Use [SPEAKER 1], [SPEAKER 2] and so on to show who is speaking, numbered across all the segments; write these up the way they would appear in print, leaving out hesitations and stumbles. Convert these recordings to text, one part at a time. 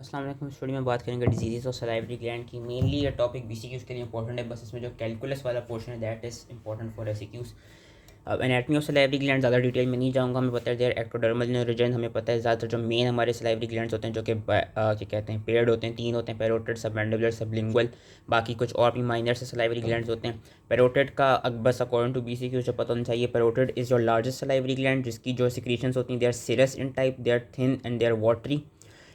[SPEAKER 1] अस्सलाम वालेकुम। स्टूडियो में बात करेंगे डिजीज़ और सलाइवरी ग्लैंड की। मेनली ये टॉपिक बीसीक्यूज़ के लिए इंपॉर्टेंट है, बस इसमें जो कैलकुलस वाला पोर्शन है दैट इज़ इंपॉर्टेंट फॉर एसक्यूज़। अब एनाटमी ऑफ सलाइवरी ग्लैंड ज़्यादा डिटेल में नहीं जाऊंगा। हमें पता है देयर एक्टोडर्मल रीजन, हमें पता है ज़्यादातर जो मेन हमारे सलाइवरी ग्लैंड्स होते हैं जो कि क्या कहते हैं पेयर्ड होते हैं, 3 होते हैं, पैरोटिड, सबमैंडिबुलर, सबलिंगुअल। बाकी कुछ और भी माइनर से सलाइवरी ग्लैंड्स होते हैं। पैरोटिड का बस अकॉर्डिंग टू बीसीक्यू जो पता होना चाहिए, parotid is your largest salivary gland, जिसकी जो सिक्रीशंस होती हैं they are serous in type, they are thin and they are watery.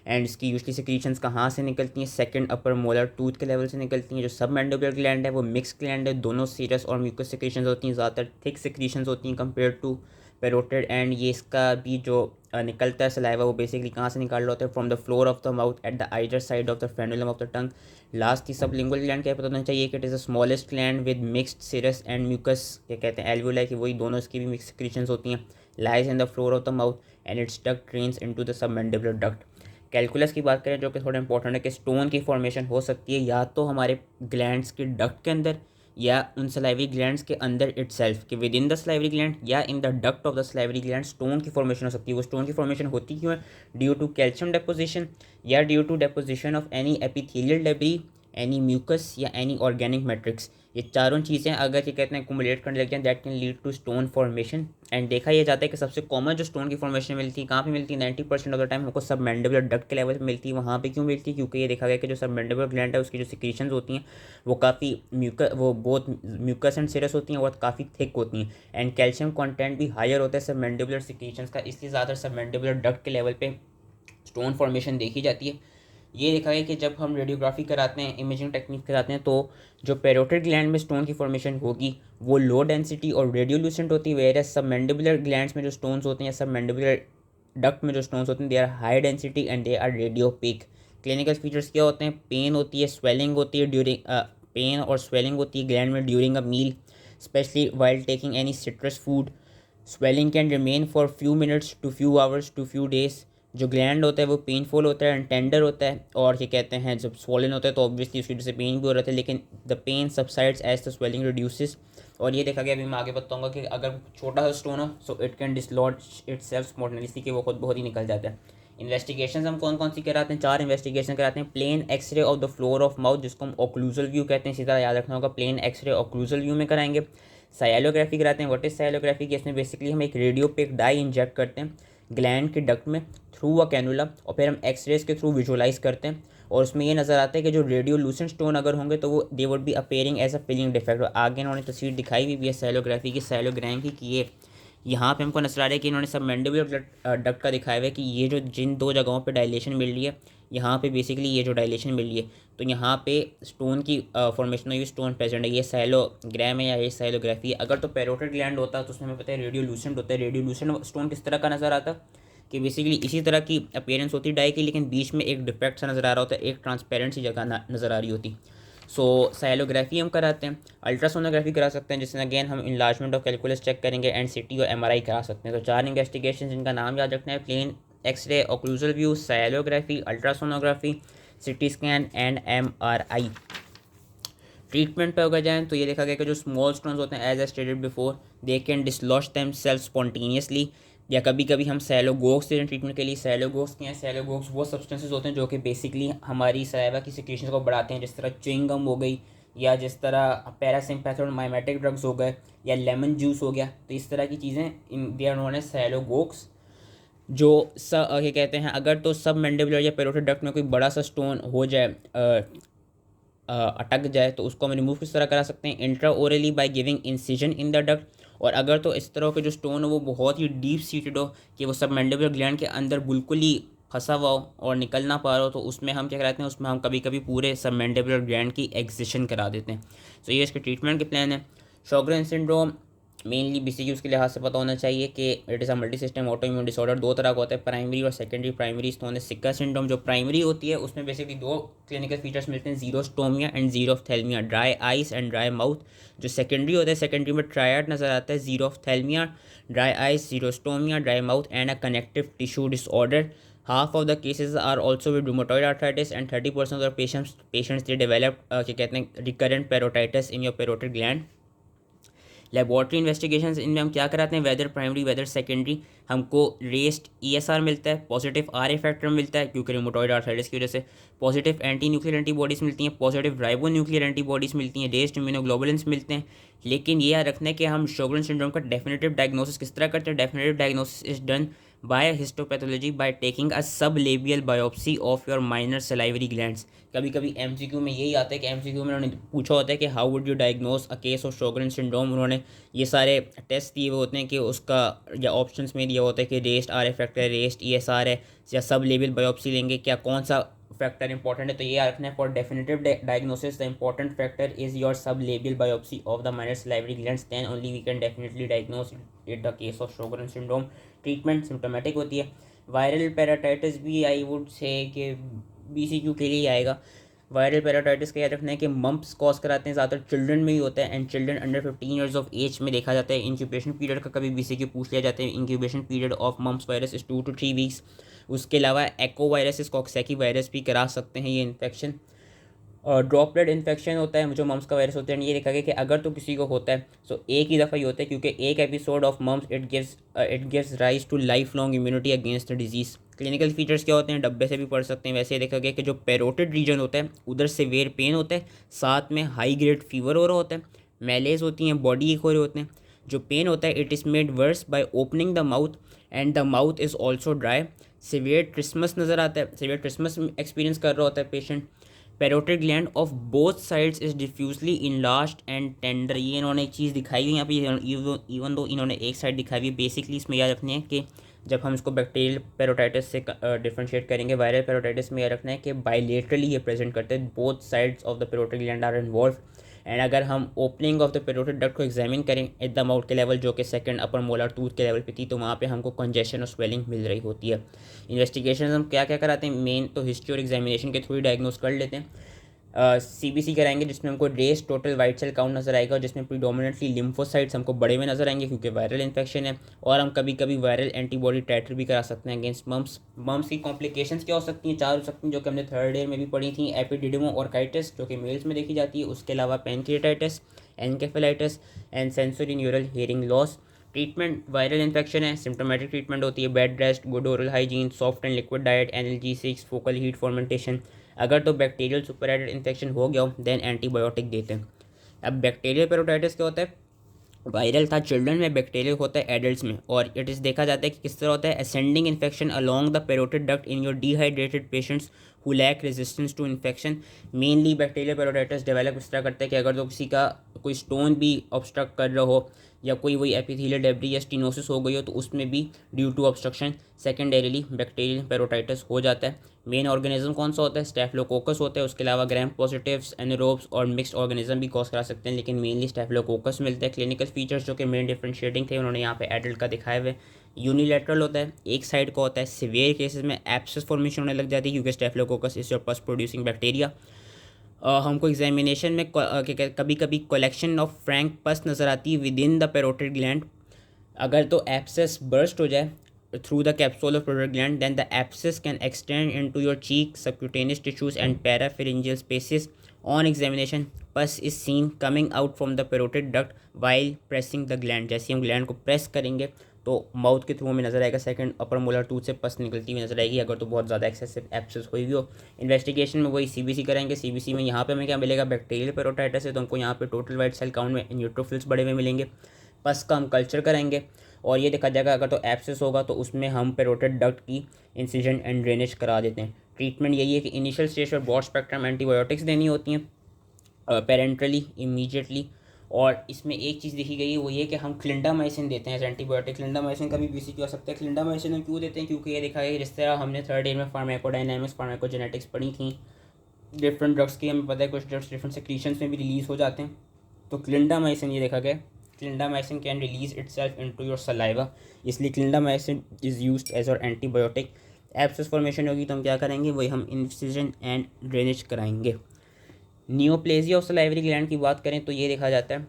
[SPEAKER 1] And इसकी यूजली सिक्रीशंस कहाँ से निकलती हैं? सेकंड अपर मोलर टूथ के लेवल से निकलती हैं। जो सब मैंडिबुलर ग्लैंड है वो मिक्स ग्लैंड है, दोनों सीरस और म्यूकस सिक्रीशंस होती हैं, ज़्यादातर थिक सिक्रीशंस होती हैं कंपेयर टू पैरोटिड। एंड ये इसका भी जो निकलता है सलाइवा वो बेसिकली कहाँ से निकाल रहा होता है? From the floor of the mouth at the either side of the frenulum of the tongue. Last की सबलिंगुअल ग्लैंड क्या पता होना चाहिए कि it is the smallest gland with mixed serous and mucus, क्या कहते हैं एल्वुलाई, कि वही दोनों इसकी भी मिक्स सिक्रीशंस होती हैं। Lies in the floor of the mouth and it's duct drains into the sub mandibular duct. Calculus की बात करें जो कि थोड़ा इंपॉर्टेंट है कि स्टोन की फॉर्मेशन हो सकती है या तो हमारे ग्लैंड्स के डक्ट के अंदर या उन सलाइवरी ग्लैंड्स के अंदर इटसेल्फ, कि within the salivary gland या in the duct of the salivary gland stone की फॉर्मेशन हो सकती है। वो स्टोन की फॉर्मेशन होती क्यों है? ड्यू टू कैल्शियम डेपोजिशन या due to deposition of any epithelial debris, any mucus या एनी ऑर्गेनिक मैट्रिक्स। ये चारों चीज़ें अगर क्या कहते हैं कुमुलेट करने लग जाए that can lead to stone formation. And देखा यह जाता है कि सबसे कॉमन जो स्टोन की फॉर्मेशन मिलती है कहाँ पे मिलती है? 90% ऑफ द टाइम हमको सब मैंडिबुलर डक्ट के लेवल पे मिलती है। वहाँ पे क्यों मिलती है? क्योंकि ये देखा गया कि जो सब मैंडिबुलर ग्लैंड है उसकी जो सिक्रीशंस होती हैं वो काफ़ी वो बहुत म्यूकस एंड सिरस होती हैं और काफ़ी थिक होती हैं। एंड कैल्शियम कॉन्टेंट भी हायर होता है सब मैंडिबुलर सिक्रीशंस का, इसलिए ज़्यादातर सब मैंडिबुलर डक्ट के लेवल पे स्टोन फॉर्मेशन देखी जाती है। ये देखा गया कि जब हम रेडियोग्राफी कराते हैं, इमेजिंग टेक्निक कराते हैं, तो जो पैरोटिड ग्लैंड में स्टोन की फॉर्मेशन होगी वो लो डेंसिटी और रेडियोल्यूसेंट होती है, वेयर सब मैंडिबुलर ग्लैंड्स में जो स्टोन्स होते हैं, सब मैंडिबुलर डक्ट में जो स्टोन्स होते हैं, they are high density and they are radiopaque. Clinical features क्या होते हैं? पेन होती है, स्वेलिंग होती है ड्यूरिंग पेन और स्वेलिंग होती है ग्लैंड में during a meal, specially while taking any citrus food. Swelling can remain for few minutes to few hours to few days. जो ग्लैंड होता है वो पेनफुल होता है एंड टेंडर होता है, और क्या कहते हैं जब स्वॉलन होता है तो ऑब्वियसली उसकी वजह से पेन भी हो रहा था, लेकिन the pain subsides as the swelling reduces. और ये देखा गया, अभी मैं आगे बताऊंगा कि अगर छोटा सा स्टोन हो so it can dislodge it self spontaneously, कि वो खुद बहुत ही निकल जाता है। इन्वेस्टिगेशन हम कौन कौन सी कराते हैं? 4 इन्वेस्टिगेशन कराते हैं। Plain x-ray of the floor of mouth, जिसको हम ऑक्लूजल व्यू कहते हैं, सीधा याद रखना होगा, प्लेन एक्सरे ऑक्लूजल व्यू में कराएंगे। साइलोग्राफी कराते हैं। What is sialography? की इसमें बेसिकली हम एक रेडियो पे एक डाई इंजेक्ट करते हैं ग्लैंड के डक्ट में थ्रू अ कैनुला, और फिर हम एक्सरेज के थ्रू विजुअलाइज करते हैं, और उसमें ये नज़र आता है कि जो रेडियोल्यूसेंट स्टोन अगर होंगे तो वो they would be appearing as a filling defect. आगे इन्होंने तस्वीर दिखाई हुई भी है सैलोग्राफी की, सैलोग्राम की, कि ये यहाँ पे हमको नजर आ रहा है कि इन्होंने सब मैंडिबुलर डक्ट का दिखाया हुआ है कि ये जो जिन 2 जगहों पे डायलेशन मिल रही है, यहाँ पे बेसिकली ये जो डायलेशन मिल रही है तो यहाँ पे स्टोन की फॉर्मेशन हुई, स्टोन प्रेजेंट है। ये सैलोग्राम है या ये सैलोग्राफी है। अगर तो पैरोटिड ग्लैंड होता तो उसमें हमें पता है रेडियोल्यूसेंट होता है। रेडियोल्यूसेंट स्टोन किस तरह का नज़र आता? कि बेसिकली इसी तरह की अपीयरेंस होती डाई की, लेकिन बीच में एक डिफेक्ट सा नज़र आ रहा होता है, एक ट्रांसपेरेंट सी जगह नज़र आ रही होती। सो साइलोग्राफी हम कराते हैं। अल्ट्रासोनोग्राफी करा सकते हैं जिसमें अगेन हम इन्लार्जमेंट ऑफ कैलकुलस चेक करेंगे, एंड सिटी और एमआरआई करा सकते हैं। तो 4 इन्वेस्टिगेशन जिनका नाम याद रखना है, plain X ray, occlusal view, sialography, ultrasonography, CT scan and MRI. Treatment पे अगर जाएँ तो ये देखा गया कि जो स्मॉल स्टोन्स होते हैं as a stated before they can dislodge them self spontaneously, या कभी कभी हम सैलोगोक्स देते हैं ट्रीटमेंट के लिए। सैलोगोक्स क्या है? सैलोगोक्स वो सब्सटेंसेस होते हैं जो कि बेसिकली हमारी सलाइवा की सिक्रीशन को बढ़ाते हैं, जिस तरह च्युइंग गम हो गई, या जिस तरह पैरासिम्पैथोड माइमेटिक ड्रग्स हो गए, या लेमन जूस हो गया। तो इस तरह की चीज़ें इन दे आर नोन एज सैलोगोक्स। जो क्या कहते हैं, अगर तो सब मैंडिबुलर या पेरोटिड डक्ट में कोई बड़ा सा स्टोन हो जाए, अटक जाए, तो उसको हम रिमूव किस तरह करा सकते हैं? Intra orally by giving incision in the duct. और अगर तो इस तरह के जो स्टोन हो वो बहुत ही डीप सीटेड हो कि वो सब मैंडिबुलर ग्लैंड के अंदर बिल्कुल ही फंसा हुआ हो और निकल ना पा रहा हो, तो उसमें हम क्या कराते हैं? उसमें हम कभी कभी पूरे सब मैंडिबुलर ग्लैंड की एक्सिशन करा देते हैं। तो ये इसके ट्रीटमेंट के प्लान है। शॉगरेन सिंड्रोम मेनली बीसीक्यूज के लिहाज से पता होना चाहिए कि it is a multi system auto immune disorder. 2 तरह का होता है, प्राइमरी और सेकेंडरी। प्राइमरी स्टोन है सिक्का सिंड्रोम। जो प्राइमरी होती है उसमें बेसिकली 2 क्लिनिकल फीचर्स मिलते हैं, xerostomia and xerophthalmia, dry eyes and dry mouth. जो सेकेंडरी होता है, सेकेंडरी में ट्रायड नजर आता है, xerophthalmia, dry eyes, xerostomia, dry mouth and a connective tissue disorder. Half of the cases are also with rheumatoid arthritis and 30% of patients they develop क्या कहते हैं recurrent parotitis in your parotid gland. Laboratory investigations, इनमें हम क्या कराते हैं, whether primary whether secondary, हमको rest ESR मिलता है, पॉजिटिव आरए फैक्टर मिलता है क्योंकि रिमोटॉइड आर्थराइटिस की वजह से, पॉजिटिव एंटी न्यूक्लियर एंटीबॉडीज़ मिलती हैं, पॉजिटिव राइबो न्यूक्लियर एंटीबॉडीज़ मिलती हैं, रेस्ट इम्यूनोग्लोबुलिन्स मिलते हैं। लेकिन ये याद रखना है कि हम शोगरेन सिंड्रोम का डेफिनेटिव डायग्नोसिस किस तरह करते हैं। Definitive diagnosis is done by histopathology by taking a sub labial biopsy of your minor salivary glands. कभी कभी एमसीक्यू में यही आता है कि एमसीक्यू में उन्होंने पूछा होता है कि how would you diagnose a case of Sjogren syndrome. उन्होंने ये सारे टेस्ट दिए हुए होते हैं कि उसका, या ऑप्शंस में दिया होता है कि रेस्ट आर ए फैक्टर है, रेस्ट ईएसआर है, या सब लेबल बायोप्सी लेंगे, क्या कौन सा फैक्टर इंपॉर्टेंट है। तो ये याद रखना है, for definitive diagnosis the important factor is your sub labial biopsy of the minor salivary glands, then only we can definitely diagnose it the case of Sjogren syndrome. Treatment symptomatic होती है। Viral पैराटाइटिस भी I would say कि बीसीक्यू के लिए आएगा। Viral पैराटाइटिस का याद रखना है कि मम्प्स कॉज कराते हैं, ज़्यादातर चिल्ड्रन में ही होता है, and children under 15 years of age में देखा जाता है। इंक्यूबेशन पीरियड का कभी बीसीक्यू पूछ लिया जाता है। Incubation period of mumps virus is 2 to 3 weeks. उसके अलावा एको वायरस, कॉक्सैकी वायरस भी करा सकते हैं ये इन्फेक्शन। और ड्रॉपलेट इन्फेक्शन होता है जो मम्स का वायरस होता है। ये देखा गया कि अगर तो किसी को होता है तो एक ही दफ़ा ही होता है, क्योंकि एक episode of mumps it gives rise to life long immunity against the disease. Clinical features क्या होते हैं, डब्बे से भी पढ़ सकते हैं। वैसे देखा गया कि जो पेरोटिड रीजन होता है उधर सिवियर पेन होता है, साथ में हाई ग्रेड फीवर हो रहा होता है, मैलेज होती हैं, बॉडी एक हो रहे होते हैं। जो पेन होता है it is made worse by opening the mouth and the mouth is also dry. Severe trismus नज़र आता है, सिवियर ट्रिस्मस एक्सपीरियंस कर रहा होता है patient. Parotid gland of both sides is डिफ्यूजली enlarged and tender. ये इन्होंने एक चीज़ दिखाई हुई यहाँ पे, इवन दो इन्होंने एक साइड दिखाई हुई है। बेसिकली इसमें याद रखना है कि जब हम इसको बैक्टीरियल पेरोटाइटिस से डिफ्रेंशिएट करेंगे, वायरल पेरोटाइटिस में याद रखना है कि बायलेटरली ये प्रेजेंट करते हैं, both sides of the parotid gland are involve. And अगर हम opening of the parotid duct को एग्जामिन करें एट द माउथ के लेवल, जो कि सेकंड अपर मोलर टूथ के लेवल पे थी, तो वहाँ पे हमको कंजेशन और स्वेलिंग मिल रही होती है। इन्वेस्टिगेशन हम क्या क्या कराते हैं, मेन तो हिस्ट्री और एग्जामिनेशन के थ्रू ही डायग्नोस कर लेते हैं। सीबीसी कराएंगे जिसमें हमको raised total white cell count नजर आएगा, और जिसमें प्रीडोमिनेंटली लिम्फोसाइट्स हमको बड़े में नजर आएंगे क्योंकि वायरल इन्फेक्शन है। और हम कभी कभी वायरल एंटीबॉडी टाइटर भी करा सकते हैं अगेंस्ट मम्स। मम्स की कॉम्प्लिकेशंस क्या हो सकती हैं, 4 हो सकती हैं, जो कि हमने थर्ड ईयर में भी पढ़ी थी। एपिडिडिमोऑर्काइटिस जो कि मेल्स में देखी जाती है, उसके अलावा pancreatitis, encephalitis and sensory neural hearing loss. Treatment viral infection है, सिम्टोमेटिक ट्रीटमेंट होती है, bed rest, good oral hygiene, soft and liquid diet, analgesics, focal heat fomentation. अगर तो बैक्टीरियल सुपरएडेड इन्फेक्शन हो गया हो देन एंटीबायोटिक देते हैं। अब बैक्टीरियल पेरोटाइटिस क्या होता है, वायरल था चिल्ड्रन में, बैक्टीरियल होता है एडल्ट्स में। और इट इज़ देखा जाता है कि किस तरह होता है, ascending infection along the parotid duct in your dehydrated patients who lack resistance to infection. Mainly bacterial parotitis develop इस तरह करता है कि अगर तो किसी का कोई स्टोन भी ऑब्स्ट्रक्ट कर रहा हो, या कोई वही एपिथेलियल डेब्री या स्टीनोसिस हो गई हो, तो उसमें भी due to obstruction secondarily bacterial parotitis हो जाता है। मेन ऑर्गेनिज्म कौन सा होता है, स्टेफिलोकोकस होता है। उसके अलावा ग्राम पॉजिटिव्स, एनारोब्स और मिक्स्ड ऑर्गेनिज्म भी कॉज करा सकते हैं, लेकिन मेनली स्टेफिलोकोकस मिलता है। क्लिनिकल फीचर्स जो कि मेन डिफरेंशिएटिंग थे उन्होंने यहाँ पे एडल्ट का दिखाए हुए। यूनिलेटरल होता है, एक साइड का होता है। सिवियर केसेस में एब्सेस फॉर्मेशन होने लग जाती है क्योंकि स्टेफिलोकोकस इज योर पस प्रोड्यूसिंग बैक्टीरिया। हमको एग्जामिनेशन में कभी कभी कलेक्शन ऑफ फ्रैंक पस नज़र आती है with in the parotid gland. अगर तो एब्सेस बर्स्ट हो जाए through the capsule of parotid gland, then the abscess can extend into your cheek, subcutaneous tissues and parapharyngeal spaces. On examination, pus is seen coming out from the parotid duct while pressing the gland. जैसे हम gland को press करेंगे तो mouth के through हमें नजर आएगा, second upper molar tooth से पस निकलती हुई नजर आएगी, अगर तो बहुत ज़्यादा एक्सेसिव एब्सेस हुई भी हो। इन्वेस्टिगेशन में वही सीबीसी कराएंगे। सीबीसी में यहाँ पे हमें क्या मिलेगा, बैक्टीरियल पेरोटाइटिस है तो हमको यहाँ पे टोटल वाइट सेल काउंट में न्यूट्रोफिल्स बड़े हुए मिलेंगे। पस का हम कल्चर कराएंगे और ये देखा जाएगा अगर तो एब्सेस होगा तो उसमें हम पेरोटिड डक्ट की इंसिजन एंड ड्रेनेज करा देते हैं। ट्रीटमेंट यही है कि इनिशियल स्टेज पर ब्रॉड स्पेक्ट्रम एंटीबायोटिक्स देनी होती हैं पेरेंटली इमीडिएटली। और इसमें एक चीज़ देखी गई है वो ये कि हम क्लिंडामाइसिन देते हैं एज एंटीबायोटिक। क्लिंडामाइसिन का भी बीसीक्यू आ सकता है। क्लिंडामाइसिन हम क्यों देते हैं, क्योंकि ये देखा गया जिस तरह हमने थर्ड ईयर में फार्माकोडायनामिक्स फार्माकोजेनेटिक्स पढ़ी थी, डिफरेंट ड्रग्स की हमें पता है कुछ ड्रग्स डिफरेंट सेक्रीशंस में भी रिलीज़ हो जाते हैं। तो क्लिंडामाइसिन ये देखा गया, clindamycin can release itself into your saliva, इसलिए क्लिंडामाइसिन इज़ यूज्ड एज और एंटीबायोटिक। एब्सेस फॉर्मेशन होगी तो हम क्या करेंगे, वही हम इंसिजन एंड ड्रेनेज कराएंगे। नियोप्लेजिया ऑफ सलाइवरी ग्लैंड की बात करें तो ये देखा जाता है,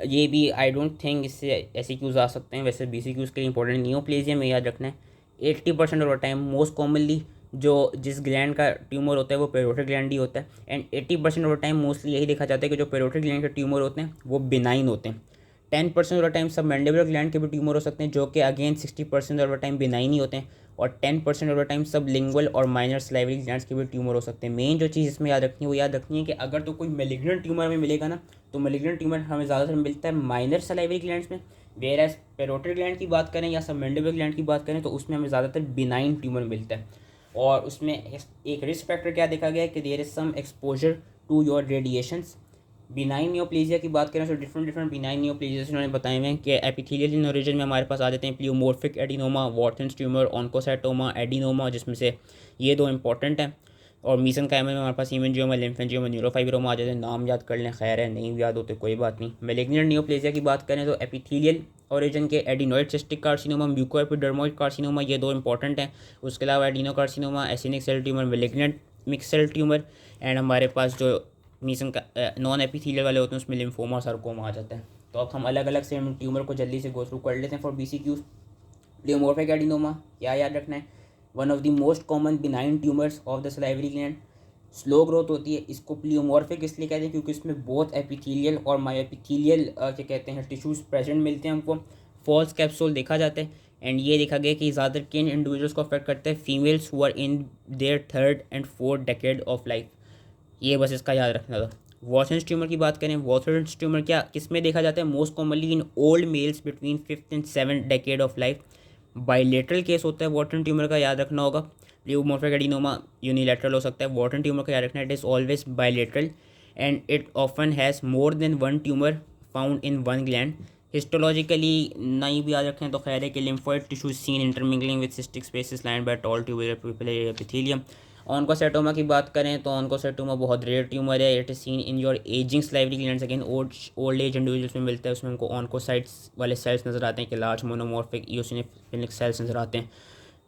[SPEAKER 1] ये भी आई डोंट थिंक इससे ऐसे क्यूज़ आ सकते हैं, वैसे बीसी क्यूज़ के लिए इंपॉर्टेंट। नियोप्लेजिया में याद रखना है 80% of the time most commonly जो जिस ग्लैंड का ट्यूमर होता है वो पेरोटिड ग्लैंड ही होता है। And 80% of the time mostly यही देखा जाता है कि जो पेरोटिड ग्लैंड के ट्यूमर होते हैं वो बिनाइन होते हैं। 10% of the time sub mandibular gland के भी ट्यूमर हो सकते हैं, जो कि again 60% of the time benign ही होते हैं, और 10% of the time sub lingual और माइनर सलाइवरी ग्लैंड्स के भी ट्यूमर हो सकते हैं। मेन जो चीज़ इसमें याद रखनी है वो याद रखनी है कि अगर तो कोई मेलिग्नेंट ट्यूमर हमें मिलेगा ना, तो मेलिग्नेंट ट्यूमर हमें ज़्यादातर मिलता है माइनर सलाइवरी ग्लैंड्स में, वेयर एज पेरोटिड ग्लैंड की बात करें या सब मैंडिबुलर ग्लैंड की बात करें तो उसमें हमें ज़्यादातर बिनाइन ट्यूमर मिलता है। और उसमें एक रिस्क फैक्टर क्या देखा गया है कि there is some exposure to your radiations. Benign neoplasia की बात करें तो डिफरेंट बिनाइन नियोप्लेजिया उन्होंने बताए हुए हैं कि एपिथेलियल इन ओरिजिन में हमारे पास आ जाते हैं pleomorphic adenoma, Warthin's tumour, oncocytoma, adenoma, जिसमें से ये दो इंपॉर्टेंट हैं, और मीसेंकाइमा में हमारे पास हीमेंजियोमा, लिम्फेंजियोमा, न्यूरोफाइब्रोमा आ जाते हैं। नाम याद कर लें, खैर है, नहीं याद होते कोई बात नहीं। मैलिग्नेंट नियोप्लेजिया की बात करें तो एपिथेलियल ओरिजिन के adenoid cystic carcinoma, mucoepidermoid carcinoma, ये दो इंपॉर्टेंट हैं। उसके अलावा adenocarcinoma, acinic cell tumour, malignant mix cell tumour, and हमारे पास जो मीसन का नॉन एपिथेलियल वाले होते हैं उसमें लिम्फोमा, सार्कोमा आ जाता है। तो अब हम अलग अलग से ट्यूमर को जल्दी से गो थ्रू कर लेते हैं फॉर BCQs। प्लियोमॉर्फिक एडिनोमा क्या याद रखना है, one of the most common benign tumours of the salivary gland, slow growth होती है। इसको प्लियोमॉर्फिक इसलिए कहते हैं क्योंकि इसमें बहुत एपिथेलियल और मायोएपिथेलियल क्या कहते हैं टिश्यूज़ प्रेजेंट मिलते हैं हमको। फॉल्स कैप्सूल देखा जाता है, एंड ये देखा गया कि ज़्यादातर किन इंडिविजुअल्स को अफेक्ट करते हैं, females who are in their 3rd and 4th decade of life. ये बस इसका याद रखना था। वॉर्टन्स ट्यूमर की बात करें, वॉर्टन्स ट्यूमर क्या किस में देखा जाता है, most commonly in old males between 5th and 7th decade of life. Bilateral case होता है वॉर्टन ट्यूमर का, याद रखना होगा। प्लियोमॉर्फिक एडिनोमा यूनिलैटरल हो सकता है, वॉर्टन ट्यूमर का याद रखना है it is always bilateral and it often has more than one tumour found in one gland. Histologically नहीं भी याद रखें तो खैर है कि lymphoid tissue seen intermingling with cystic spaces lined by tall tubular papillary epithelium. Oncocytoma की बात करें तो ऑन्कोसाइटोमा बहुत रेयर ट्यूमर है, it is seen in your ageing salivary glands, again old age individuals में मिलता है। उसमें हमको ऑन्कोसाइट्स वाले सेल्स नजर आते हैं कि लार्ज मोनोमॉर्फिक इयोसिनोफिलिक सेल्स नजर आते हैं,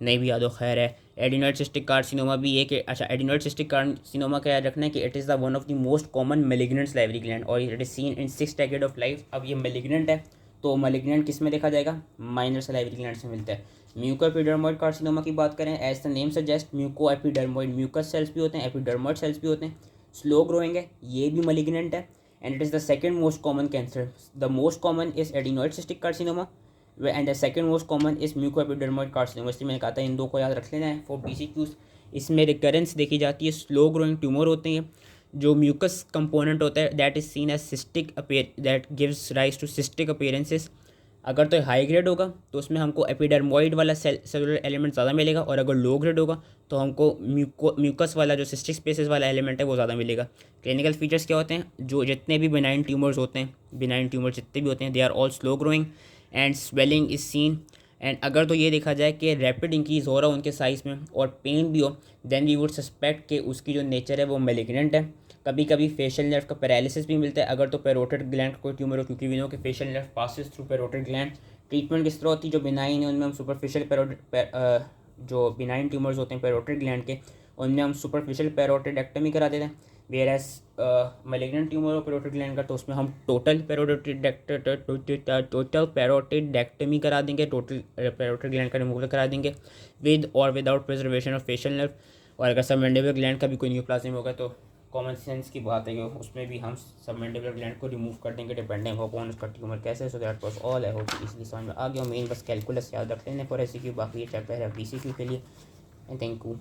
[SPEAKER 1] नहीं भी याद हो खैर है। एडिनोइड सिस्टिक कार्सिनोमा भी एक, अच्छा एडिनोइड सिस्टिक कार्सिनोमा का याद रखना है कि it is the one of the most common malignant salivary gland और it is seen in 6th decade of life. अब ये मैलिग्नेंट है तो मैलिग्नेंट किस में देखा जाएगा, माइनर सलाइवरी ग्लैंड्स में मिलता है। म्यूकोएपिडर्मोइड कार्सिनोमा की बात करें, as the name suggest mucoepidermoid, mucus cells भी होते हैं, एपिडर्मोइड सेल्स भी होते हैं, स्लो ग्रोइंग है, ये भी मैलिग्नेंट है, and it is the second most common cancer. The most common is adenoid cystic carcinoma and the second most common is mucoepidermoid carcinoma. इसलिए मैंने कहा था इन दो को याद रख लेना है फॉर BCQs। इसमें रिकरेंस देखी जाती है, स्लो ग्रोइंग ट्यूमर होते हैं, जो म्यूकस कंपोनेंट होता है that is seen as cystic that gives rise to cystic appearances. अगर तो हाई ग्रेड होगा तो उसमें हमको एपिडर्मोइड वाला सेलुलर एलिमेंट ज़्यादा मिलेगा, और अगर लो ग्रेड होगा तो हमको म्यूकस वाला जो सिस्टिक स्पेसिस वाला एलिमेंट है वो ज़्यादा मिलेगा। क्लिनिकल फीचर्स क्या होते हैं, जो जितने भी बिनाइन ट्यूमर्स होते हैं, बिनाइन ट्यूमर जितने भी होते हैं, they are all slow growing and swelling is seen. And अगर तो ये देखा जाए कि रैपिड इंक्रीज़ हो रहा हो उनके साइज़ में और पेन भी हो, देन वी वुड सस्पेक्ट कि उसकी जो नेचर है वो मैलिग्नेंट है। कभी कभी फेशियल नर्व का पैरालिसिस भी मिलता है अगर तो पैरोटिड ग्लैंड का कोई ट्यूमर हो, क्योंकि वी नो कि facial nerve passes through parotid gland. Treatment किस तरह होती है, जो बिनाइन है उनमें हम सुपरफिशियल जो बिनाइन ट्यूमर्स होते हैं पैरोटिड ग्लैंड के, उनमें हम सुपरफिशियल पैरोटिडेक्टमी करा देते हैं। वेयर एज मैलिग्नेंट ट्यूमर और पैरोटिड ग्लैंड का तो उसमें हम टोटल पैरोटिडेक्टमी करा देंगे, टोटल पैरोटिड ग्लैंड का रिमूवल करा देंगे विद और without preservation of facial nerve. और अगर सबमैंडिबुलर ग्लैंड का भी कोई न्यूप्लाज्म होगा तो कॉमन सेंस की बात है कि उसमें भी हम सबमैंडिबुलर ग्लैंड को रिमूव कर देंगे डिपेंडिंग अपॉन उसका ट्यूमर कैसे। So that was all, I hope इसलिए समझ में आ गया। मेन बस कैलकुलस याद रख लेने फॉर SCQ, बाकी ये चैप्टर है BCQ के लिए। And thank you.